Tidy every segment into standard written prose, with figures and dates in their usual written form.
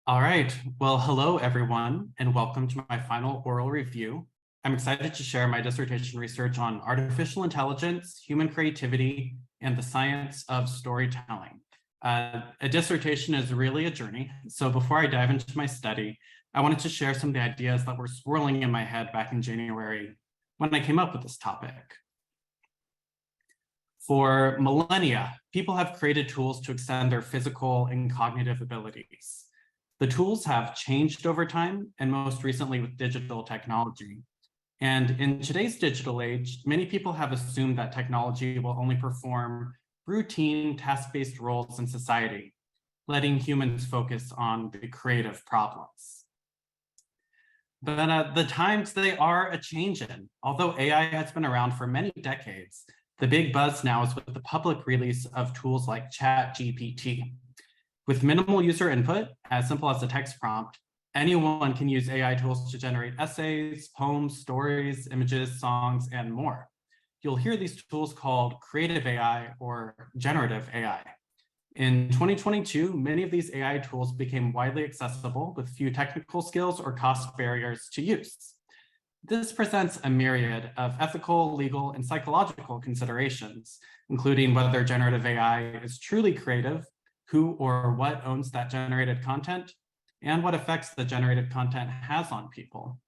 All right. Well, hello, everyone, and welcome to my final oral review. I'm excited to share my dissertation research on artificial intelligence, human creativity, and the science of storytelling. A dissertation is really a journey. So before I dive into my study, I wanted to share some of the ideas that were swirling in my head back in January when I came up with this topic. For millennia, people have created tools to extend their physical and cognitive abilities. The tools have changed over time, and most recently with digital technology. And in today's digital age, many people have assumed that technology will only perform routine task-based roles in society, letting humans focus on the creative problems. But the times they are a-changin'. Although AI has been around for many decades, the big buzz now is with the public release of tools like ChatGPT. With minimal user input, as simple as a text prompt, anyone can use AI tools to generate essays, poems, stories, images, songs, and more. You'll hear these tools called creative AI or generative AI. In 2022, many of these AI tools became widely accessible with few technical skills or cost barriers to use. This presents a myriad of ethical, legal, and psychological considerations, including whether generative AI is truly creative, who or what owns that generated content, and what effects the generated content has on people.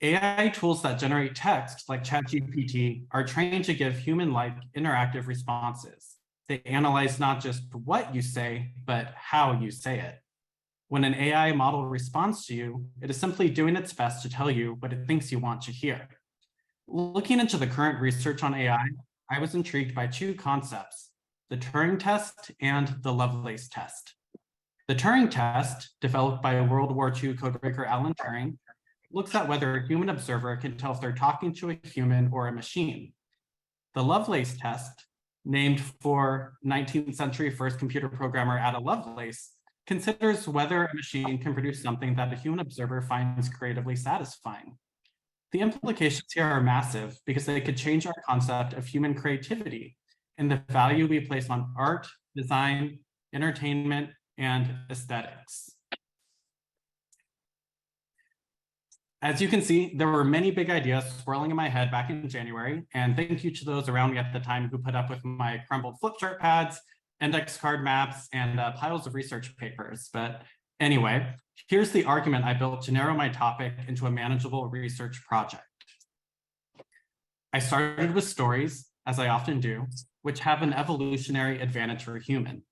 AI tools that generate text, like ChatGPT, are trained to give human-like interactive responses. They analyze not just what you say, but how you say it. When an AI model responds to you, it is simply doing its best to tell you what it thinks you want to hear. Looking into the current research on AI, I was intrigued by two concepts: the Turing test and the Lovelace test. The Turing test, developed by World War II codebreaker Alan Turing, looks at whether a human observer can tell if they're talking to a human or a machine. The Lovelace test, named for 19th century first computer programmer Ada Lovelace, considers whether a machine can produce something that a human observer finds creatively satisfying. The implications here are massive because they could change our concept of human creativity and the value we place on art, design, entertainment, and aesthetics. As you can see, there were many big ideas swirling in my head back in January, and thank you to those around me at the time who put up with my crumbled flip chart pads, index card maps, and piles of research papers. But anyway, here's the argument I built to narrow my topic into a manageable research project. I started with stories, as I often do, which have an evolutionary advantage for human.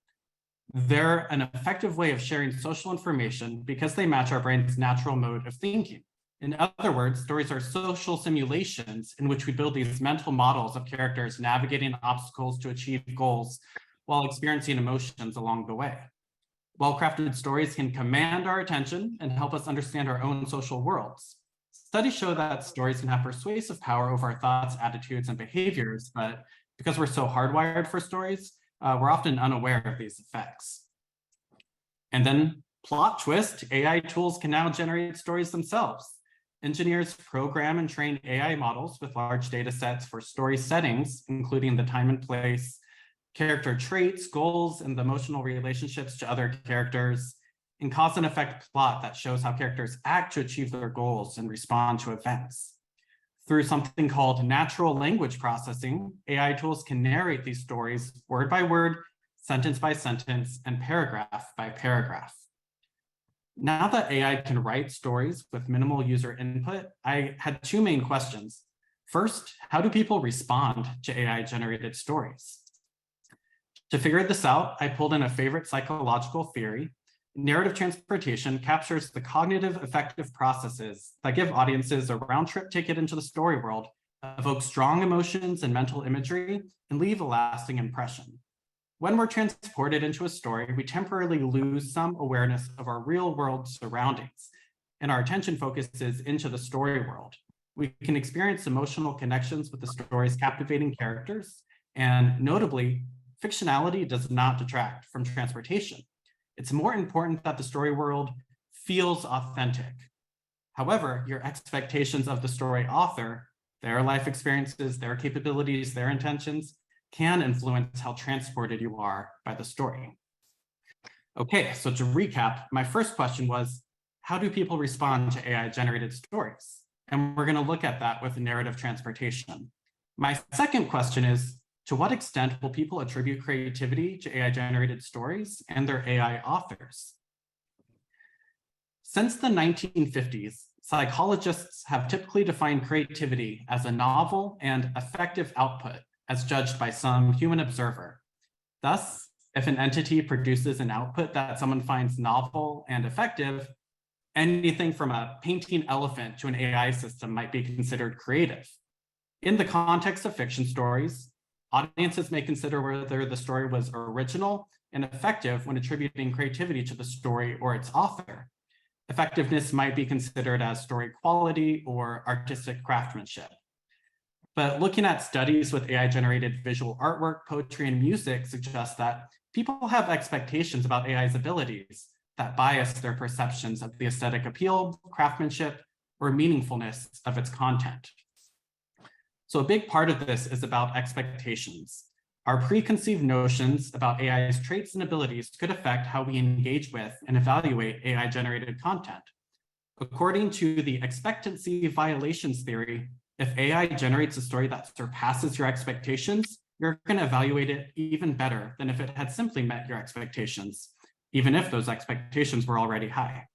They're an effective way of sharing social information because they match our brain's natural mode of thinking. In other words, stories are social simulations in which we build these mental models of characters navigating obstacles to achieve goals while experiencing emotions along the way. Well-crafted stories can command our attention and help us understand our own social worlds. Studies show that stories can have persuasive power over our thoughts, attitudes, and behaviors, but because we're so hardwired for stories, we're often unaware of these effects. And then, plot twist, AI tools can now generate stories themselves. Engineers program and train AI models with large data sets for story settings, including the time and place, character traits, goals, and the emotional relationships to other characters, and cause and effect plot that shows how characters act to achieve their goals and respond to events. Through something called natural language processing, AI tools can narrate these stories word by word, sentence by sentence, and paragraph by paragraph. Now that AI can write stories with minimal user input, I had two main questions. First, how do people respond to AI-generated stories? To figure this out, I pulled in a favorite psychological theory. Narrative transportation captures the cognitive-affective processes that give audiences a round-trip ticket into the story world, evoke strong emotions and mental imagery, and leave a lasting impression. When we're transported into a story, we temporarily lose some awareness of our real-world surroundings, and our attention focuses into the story world. We can experience emotional connections with the story's captivating characters, and notably, fictionality does not detract from transportation. It's more important that the story world feels authentic. However, your expectations of the story author, their life experiences, their capabilities, their intentions, can influence how transported you are by the story. Okay, so to recap, my first question was, how do people respond to AI-generated stories? And we're going to look at that with narrative transportation. My second question is, to what extent will people attribute creativity to AI-generated stories and their AI authors? Since the 1950s, psychologists have typically defined creativity as a novel and effective output as judged by some human observer. Thus, if an entity produces an output that someone finds novel and effective, anything from a painting elephant to an AI system might be considered creative. In the context of fiction stories, audiences may consider whether the story was original and effective when attributing creativity to the story or its author. Effectiveness might be considered as story quality or artistic craftsmanship. But looking at studies with AI-generated visual artwork, poetry, and music suggests that people have expectations about AI's abilities that bias their perceptions of the aesthetic appeal, craftsmanship, or meaningfulness of its content. So a big part of this is about expectations. Our preconceived notions about AI's traits and abilities could affect how we engage with and evaluate AI-generated content. According to the expectancy violations theory, if AI generates a story that surpasses your expectations, you're going to evaluate it even better than if it had simply met your expectations, even if those expectations were already high.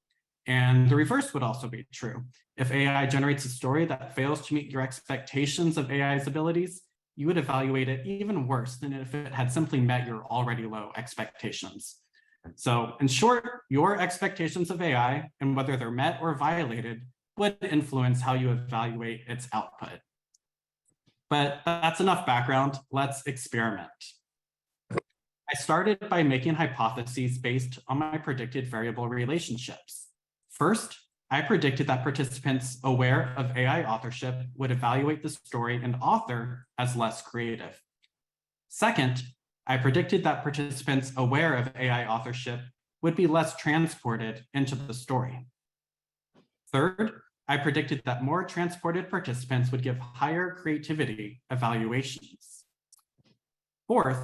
And the reverse would also be true. If AI generates a story that fails to meet your expectations of AI's abilities, you would evaluate it even worse than if it had simply met your already low expectations. So in short, your expectations of AI and whether they're met or violated would influence how you evaluate its output. But that's enough background. Let's experiment. I started by making hypotheses based on my predicted variable relationships. First, I predicted that participants aware of AI authorship would evaluate the story and author as less creative. Second, I predicted that participants aware of AI authorship would be less transported into the story. Third, I predicted that more transported participants would give higher creativity evaluations. Fourth,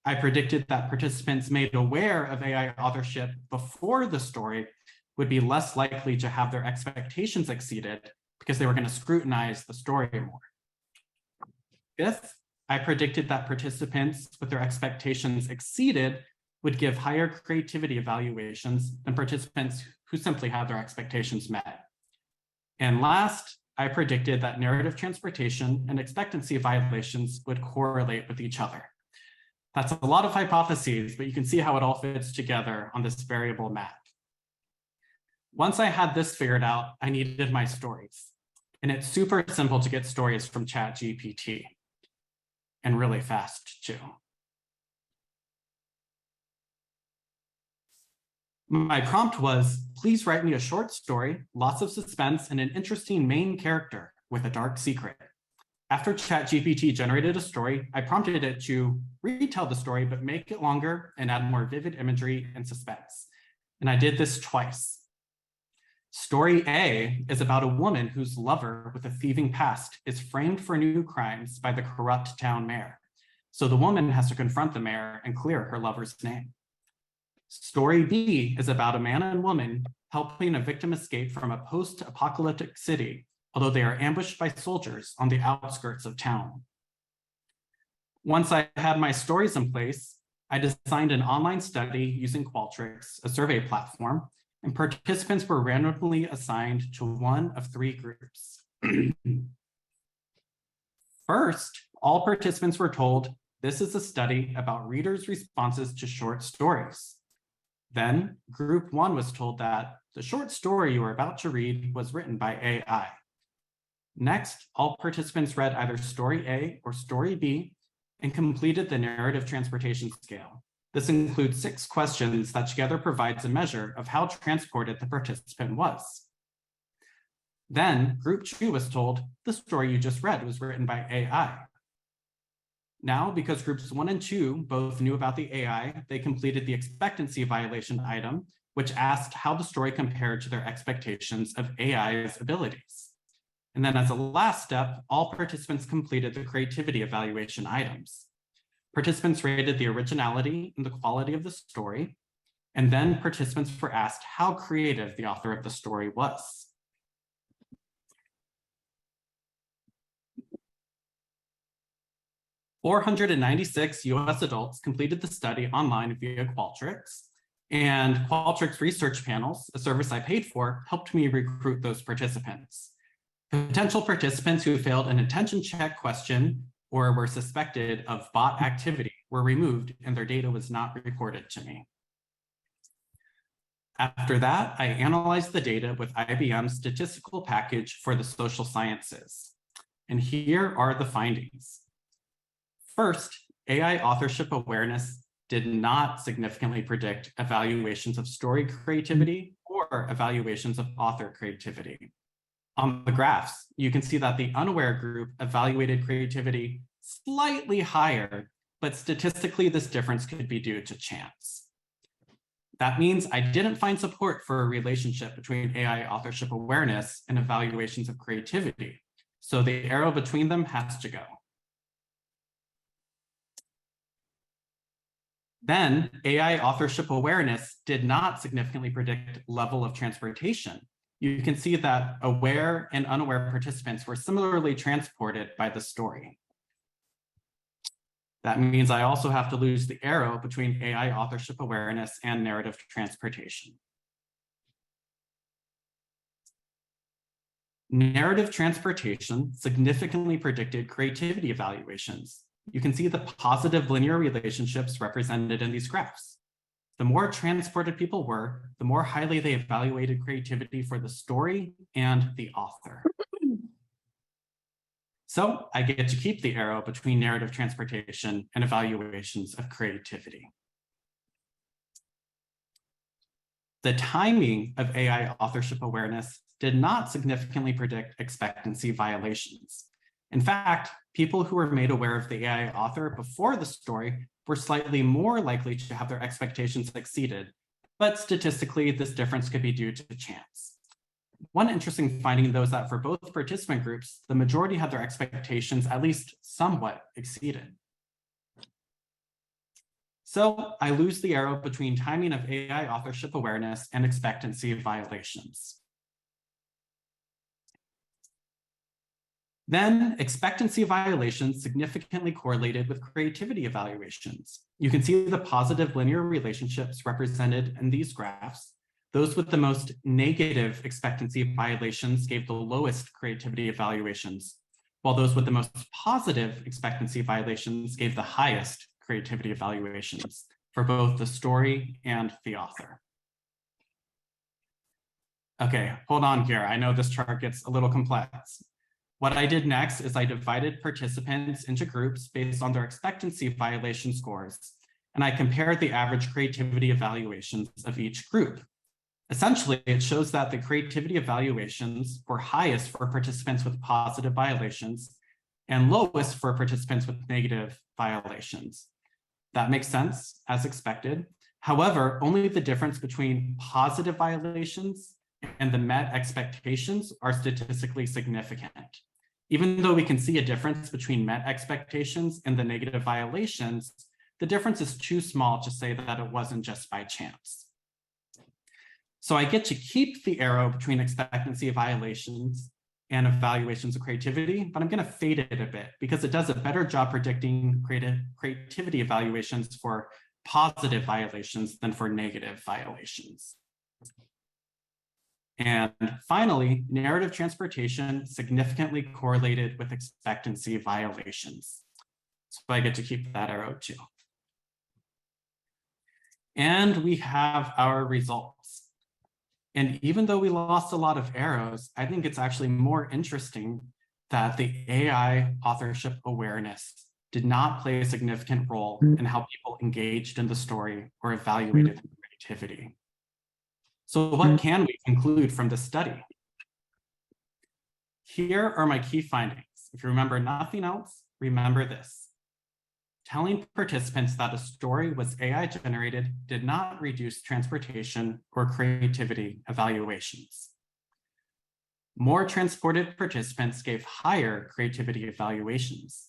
I predicted that participants made aware of AI authorship before the story would be less likely to have their expectations exceeded because they were going to scrutinize the story more. Fifth, I predicted that participants with their expectations exceeded would give higher creativity evaluations than participants who simply had their expectations met. And last, I predicted that narrative transportation and expectancy violations would correlate with each other. That's a lot of hypotheses, but you can see how it all fits together on this variable map. Once I had this figured out, I needed my stories. And it's super simple to get stories from ChatGPT. And really fast, too. My prompt was, please write me a short story, lots of suspense, and an interesting main character with a dark secret. After ChatGPT generated a story, I prompted it to retell the story, but make it longer and add more vivid imagery and suspense. And I did this twice. Story A is about a woman whose lover with a thieving past is framed for new crimes by the corrupt town mayor. So the woman has to confront the mayor and clear her lover's name. Story B is about a man and woman helping a victim escape from a post-apocalyptic city, although they are ambushed by soldiers on the outskirts of town. Once I had my stories in place, I designed an online study using Qualtrics, a survey platform, and participants were randomly assigned to one of three groups. First, all participants were told, this is a study about readers' responses to short stories. Then, group one was told that the short story you were about to read was written by AI. Next, all participants read either story A or story B and completed the narrative transportation scale. This includes 6 questions that together provides a measure of how transported the participant was. Then, group 2 was told, the story you just read was written by AI. Now, because groups 1 and 2 both knew about the AI, they completed the expectancy violation item, which asked how the story compared to their expectations of AI's abilities. And then as a last step, all participants completed the creativity evaluation items. Participants rated the originality and the quality of the story, And then participants were asked how creative the author of the story was. "496 US adults completed the study online via Qualtrics, and Qualtrics research panels, a service I paid for, helped me recruit those participants. Potential participants who failed an attention check question or were suspected of bot activity were removed and their data was not reported to me. After that, I analyzed the data with IBM's statistical package for the social sciences. And here are the findings. First, AI authorship awareness did not significantly predict evaluations of story creativity or evaluations of author creativity. On the graphs, you can see that the unaware group evaluated creativity slightly higher, but statistically this difference could be due to chance. That means I didn't find support for a relationship between AI authorship awareness and evaluations of creativity, so the arrow between them has to go. Then, AI authorship awareness did not significantly predict level of transportation. You can see that aware and unaware participants were similarly transported by the story. That means I also have to lose the arrow between AI authorship awareness and narrative transportation. Narrative transportation significantly predicted creativity evaluations. You can see the positive linear relationships represented in these graphs. The more transported people were, the more highly they evaluated creativity for the story and the author. So I get to keep the arrow between narrative transportation and evaluations of creativity. The timing of AI authorship awareness did not significantly predict expectancy violations. In fact, people who were made aware of the AI author before the story were slightly more likely to have their expectations exceeded, but statistically, this difference could be due to chance. One interesting finding, though, is that for both participant groups, the majority had their expectations at least somewhat exceeded. So I lose the arrow between timing of AI authorship awareness and expectancy violations. Then expectancy violations significantly correlated with creativity evaluations. You can see the positive linear relationships represented in these graphs. Those with the most negative expectancy violations gave the lowest creativity evaluations, while those with the most positive expectancy violations gave the highest creativity evaluations for both the story and the author. Okay, hold on here. I know this chart gets a little complex. What I did next is I divided participants into groups based on their expectancy violation scores, and I compared the average creativity evaluations of each group. Essentially, it shows that the creativity evaluations were highest for participants with positive violations and lowest for participants with negative violations. That makes sense, as expected. However, only the difference between positive violations and the met expectations are statistically significant. Even though we can see a difference between met expectations and the negative violations, the difference is too small to say that it wasn't just by chance. So I get to keep the arrow between expectancy violations and evaluations of creativity, but I'm going to fade it a bit because it does a better job predicting creativity evaluations for positive violations than for negative violations. And finally, narrative transportation significantly correlated with expectancy violations. So I get to keep that arrow too. And we have our results. And even though we lost a lot of arrows, I think it's actually more interesting that the AI authorship awareness did not play a significant role in how people engaged in the story or evaluated creativity. So what can we conclude from this study? Here are my key findings. If you remember nothing else, remember this. Telling participants that a story was AI generated did not reduce transportation or creativity evaluations. More transported participants gave higher creativity evaluations.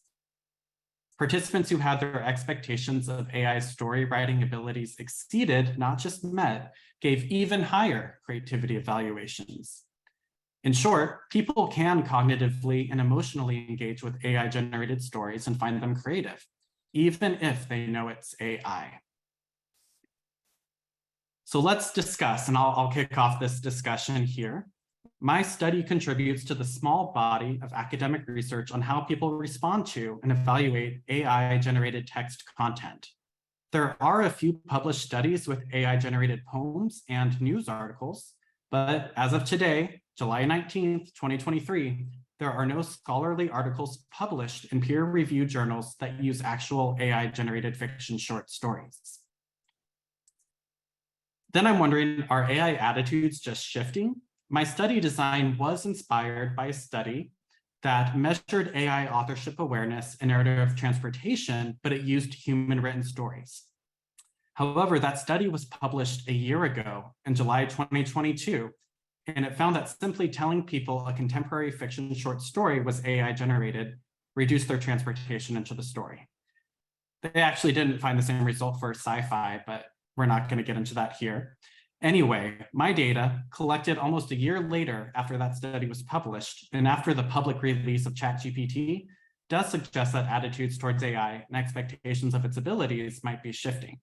Participants who had their expectations of AI story writing abilities exceeded, not just met, gave even higher creativity evaluations. In short, people can cognitively and emotionally engage with AI-generated stories and find them creative, even if they know it's AI. So let's discuss, and I'll kick off this discussion here. My study contributes to the small body of academic research on how people respond to and evaluate AI-generated text content. There are a few published studies with AI-generated poems and news articles, but as of today, July 19th, 2023, there are no scholarly articles published in peer-reviewed journals that use actual AI-generated fiction short stories. Then I'm wondering, are AI attitudes just shifting? My study design was inspired by a study that measured AI authorship awareness and narrative transportation, but it used human written stories. However, that study was published a year ago in July 2022, and it found that simply telling people a contemporary fiction short story was AI generated reduced their transportation into the story. They actually didn't find the same result for sci-fi, but we're not going to get into that here. Anyway, my data, collected almost a year later after that study was published and after the public release of ChatGPT, does suggest that attitudes towards AI and expectations of its abilities might be shifting.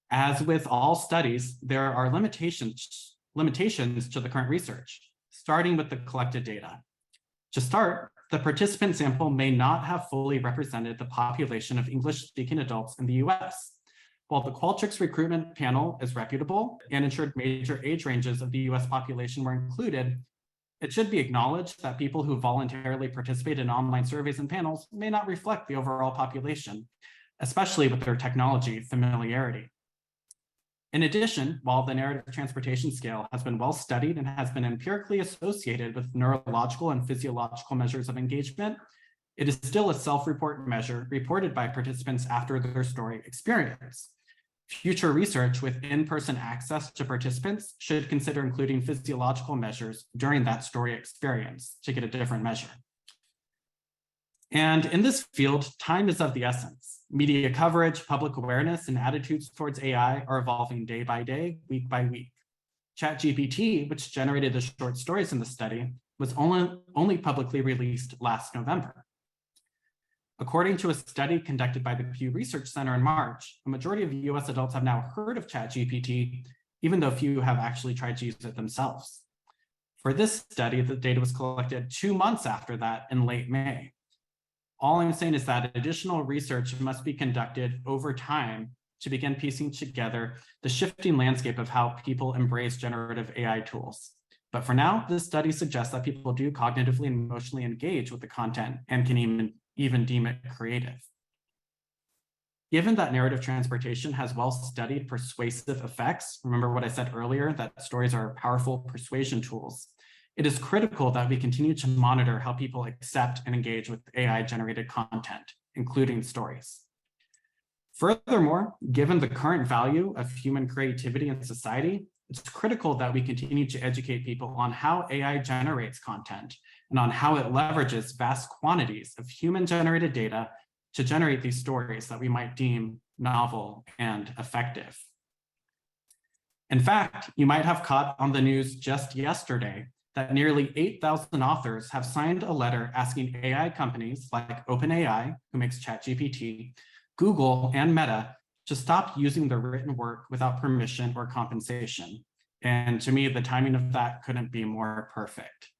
As with all studies, there are limitations to the current research, starting with the collected data. To start, the participant sample may not have fully represented the population of English-speaking adults in the US. While the Qualtrics recruitment panel is reputable and ensured major age ranges of the US population were included, it should be acknowledged that people who voluntarily participate in online surveys and panels may not reflect the overall population, especially with their technology familiarity. In addition, while the narrative transportation scale has been well studied and has been empirically associated with neurological and physiological measures of engagement, it is still a self-report measure reported by participants after their story experience. Future research with in-person access to participants should consider including physiological measures during that story experience to get a different measure. And in this field, time is of the essence. Media coverage, public awareness, and attitudes towards AI are evolving day by day, week by week. ChatGPT, which generated the short stories in the study, was only publicly released last November. According to a study conducted by the Pew Research Center in March, a majority of US adults have now heard of ChatGPT, even though few have actually tried to use it themselves. For this study, the data was collected 2 months after that in late May. All I'm saying is that additional research must be conducted over time to begin piecing together the shifting landscape of how people embrace generative AI tools. But for now, this study suggests that people do cognitively and emotionally engage with the content and can even deem it creative. Given that narrative transportation has well-studied persuasive effects, remember what I said earlier, that stories are powerful persuasion tools, it is critical that we continue to monitor how people accept and engage with AI-generated content, including stories. Furthermore, given the current value of human creativity in society, it's critical that we continue to educate people on how AI generates content and on how it leverages vast quantities of human-generated data to generate these stories that we might deem novel and effective. In fact, you might have caught on the news just yesterday that nearly 8,000 authors have signed a letter asking AI companies like OpenAI, who makes ChatGPT, Google, and Meta to stop using their written work without permission or compensation. And to me, the timing of that couldn't be more perfect.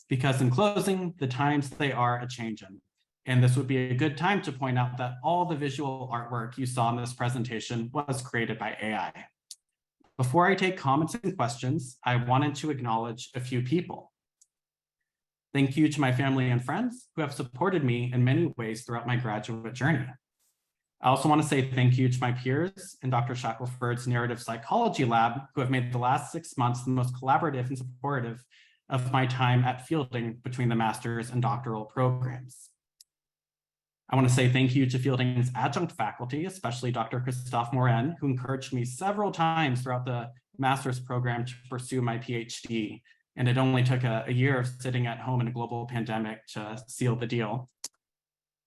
Because in closing, the times they are a-changin'. And this would be a good time to point out that all the visual artwork you saw in this presentation was created by AI. Before I take comments and questions, I wanted to acknowledge a few people. Thank you to my family and friends who have supported me in many ways throughout my graduate journey. I also want to say thank you to my peers in Dr. Shackelford's Narrative Psychology Lab, who have made the last 6 months the most collaborative and supportive of my time at Fielding between the master's and doctoral programs. I want to say thank you to Fielding's adjunct faculty, especially Dr. Christophe Morin, who encouraged me several times throughout the master's program to pursue my PhD. And it only took a year of sitting at home in a global pandemic to seal the deal.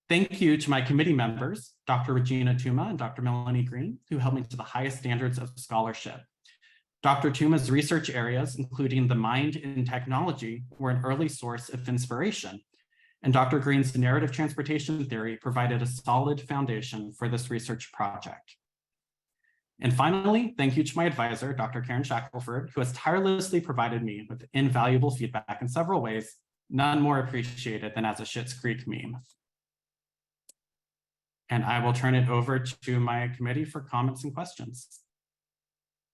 Thank you to my committee members, Dr. Regina Tuma and Dr. Melanie Green, who held me to the highest standards of scholarship. Dr. Tuma's research areas, including the mind in technology, were an early source of inspiration, and Dr. Green's narrative transportation theory provided a solid foundation for this research project. And finally, thank you to my advisor, Dr. Karen Shackelford, who has tirelessly provided me with invaluable feedback in several ways, none more appreciated than as a Schitt's Creek meme. And I will turn it over to my committee for comments and questions.